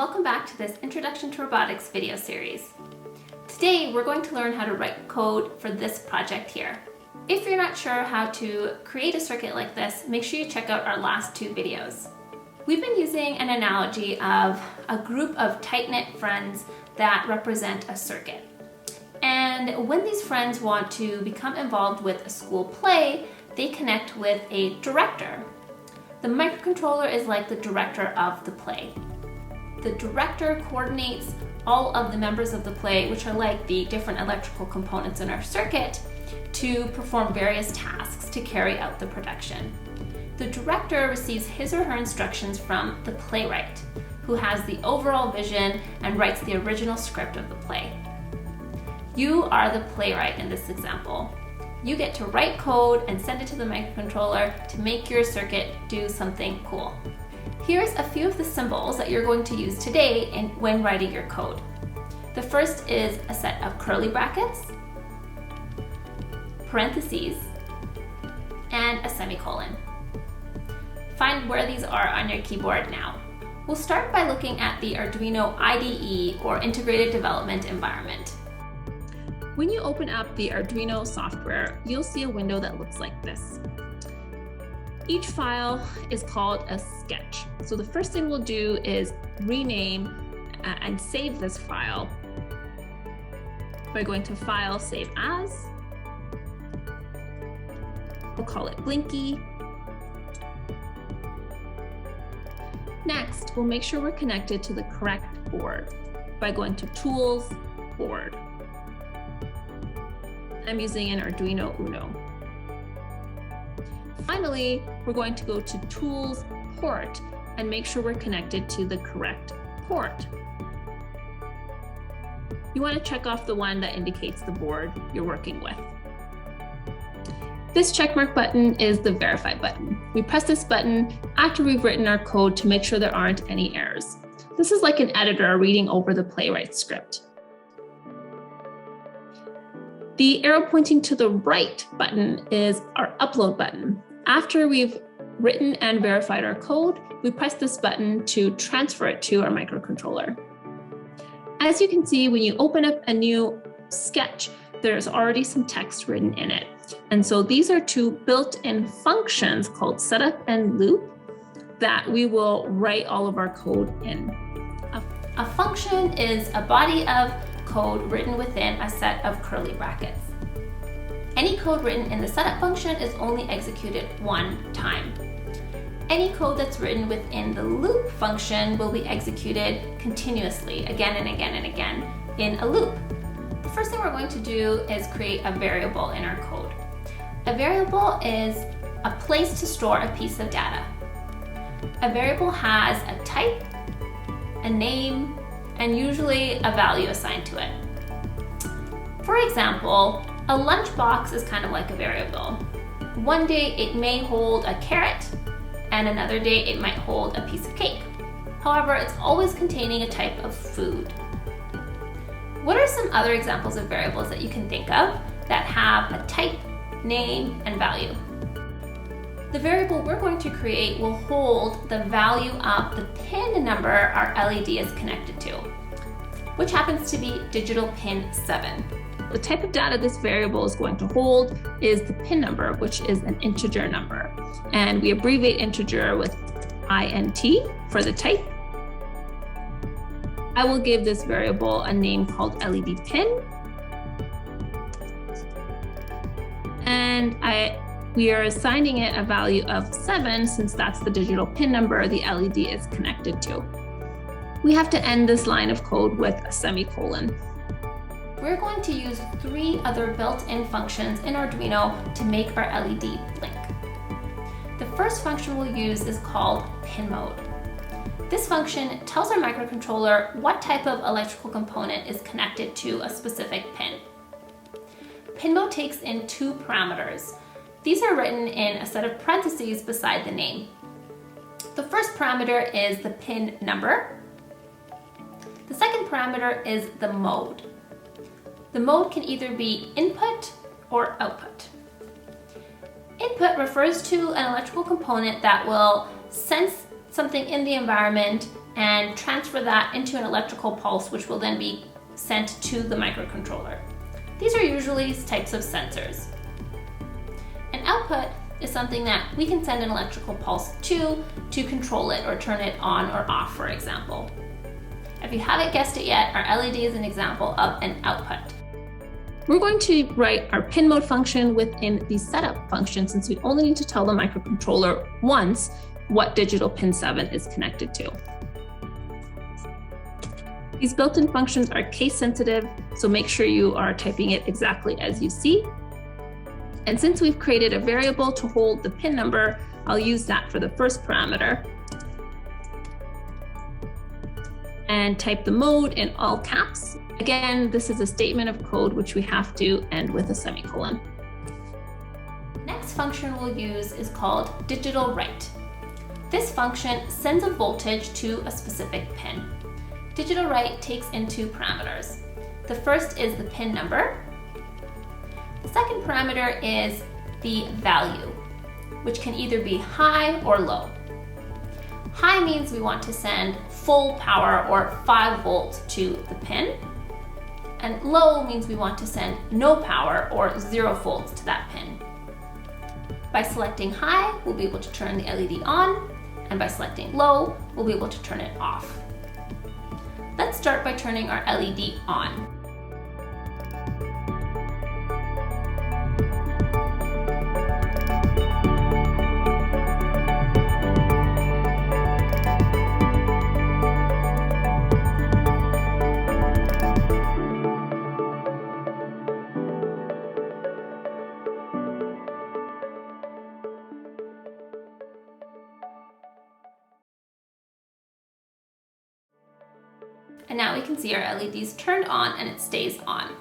welcome back to this Introduction to Robotics video series. Today we're going to learn how to write code for this project here. If you're not sure how to create a circuit like this, make sure you check out our last two videos. We've been using an analogy of a group of tight-knit friends that represent a circuit. And when these friends want to become involved with a school play, they connect with a director. The microcontroller is like the director of the play. The director coordinates all of the members of the play, which are like the different electrical components in our circuit, to perform various tasks to carry out the production. The director receives his or her instructions from the playwright, who has the overall vision and writes the original script of the play. You are the playwright in this example. You get to write code and send it to the microcontroller to make your circuit do something cool. Here's a few of the symbols that you're going to use today when writing your code. The first is a set of curly brackets, parentheses, and a semicolon. Find where these are on your keyboard now. We'll start by looking at the Arduino IDE, or Integrated Development Environment. When you open up the Arduino software, you'll see a window that looks like this. Each file is called a sketch. So the first thing we'll do is rename and save this file by going to File, Save As. We'll call it Blinky. Next, we'll make sure we're connected to the correct board by going to Tools, Board. I'm using an Arduino Uno. Finally, we're going to go to Tools, Port, and make sure we're connected to the correct port. You want to check off the one that indicates the board you're working with. This checkmark button is the Verify button. We press this button after we've written our code to make sure there aren't any errors. This is like an editor reading over the playwright script. The arrow pointing to the right button is our Upload button. After we've written and verified our code, we press this button to transfer it to our microcontroller. As you can see, when you open up a new sketch, there's already some text written in it. And so these are two built-in functions called setup and loop that we will write all of our code in. A function is a body of code written within a set of curly brackets. Any code written in the setup function is only executed one time. Any code that's written within the loop function will be executed continuously, again and again and again, in a loop. The first thing we're going to do is create a variable in our code. A variable is a place to store a piece of data. A variable has a type, a name, and usually a value assigned to it. For example, a lunchbox is kind of like a variable. One day it may hold a carrot, and another day it might hold a piece of cake. However, it's always containing a type of food. What are some other examples of variables that you can think of that have a type, name, and value? The variable we're going to create will hold the value of the pin number our LED is connected to, which happens to be digital pin 7. The type of data this variable is going to hold is the pin number, which is an integer number. And we abbreviate integer with int for the type. I will give this variable a name called LED pin. And we are assigning it a value of 7 since that's the digital pin number the LED is connected to. We have to end this line of code with a semicolon. We're going to use 3 other built-in functions in Arduino to make our LED blink. The first function we'll use is called pinMode. This function tells our microcontroller what type of electrical component is connected to a specific pin. pinMode takes in 2 parameters. These are written in a set of parentheses beside the name. The first parameter is the pin number. The second parameter is the mode. The mode can either be input or output. Input refers to an electrical component that will sense something in the environment and transfer that into an electrical pulse, which will then be sent to the microcontroller. These are usually types of sensors. An output is something that we can send an electrical pulse to control it or turn it on or off, for example. If you haven't guessed it yet, our LED is an example of an output. We're going to write our pinMode function within the setup function, since we only need to tell the microcontroller once what digital pin 7 is connected to. These built-in functions are case sensitive, so make sure you are typing it exactly as you see. And since we've created a variable to hold the pin number, I'll use that for the first parameter. And type the mode in all caps. Again, this is a statement of code which we have to end with a semicolon. Next function we'll use is called digitalWrite. This function sends a voltage to a specific pin. digitalWrite takes in two parameters. The first is the pin number. The second parameter is the value, which can either be high or low. High means we want to send full power or 5 volts to the pin, and low means we want to send no power or 0 volts to that pin. By selecting high, we'll be able to turn the LED on, and by selecting low, we'll be able to turn it off. Let's start by turning our LED on. And now we can see our LEDs turned on and it stays on.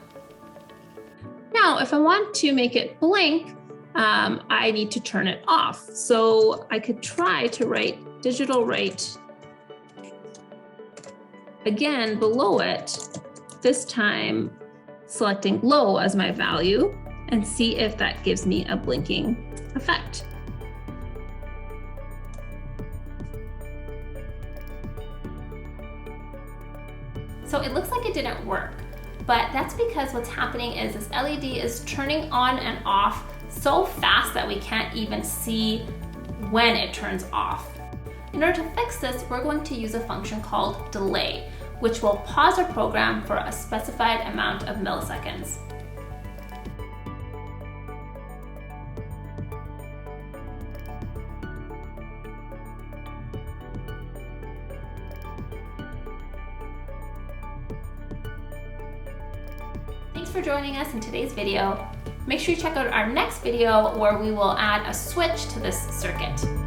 Now, if I want to make it blink, I need to turn it off. So I could try to write digitalWrite again below it, this time selecting low as my value, and see if that gives me a blinking effect. So it looks like it didn't work, but that's because what's happening is this LED is turning on and off so fast that we can't even see when it turns off. In order to fix this, we're going to use a function called delay, which will pause our program for a specified amount of milliseconds. Thanks for joining us in today's video. Make sure you check out our next video where we will add a switch to this circuit.